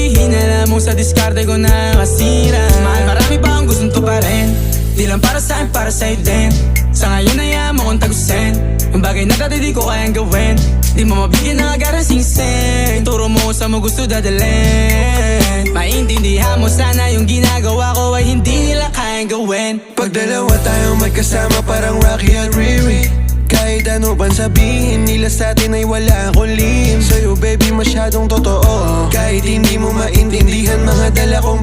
sabihin, alam mo sa diskarte ko nakasira. Mahal, marami pa akong gustong tuparin, di lang para sa'kin, para sa'yo din. Sa ngayon ayaw mo kong tagusin ang bagay na dati di ko kayang gawin. Di mo mabigyan ng agarang singsing, turo mo sa mo gusto dadalhin. Maintindihan mo sana yung ginagawa ko ay hindi nila kayang gawin. Pag dalawa tayong magkasama parang Rocky at Riri, kahit ano bang sabihin nila sa'tin ay wala akong lihim. Sa'yo baby masyadong totoo, kahit hindi mo maintindihan mga dala kong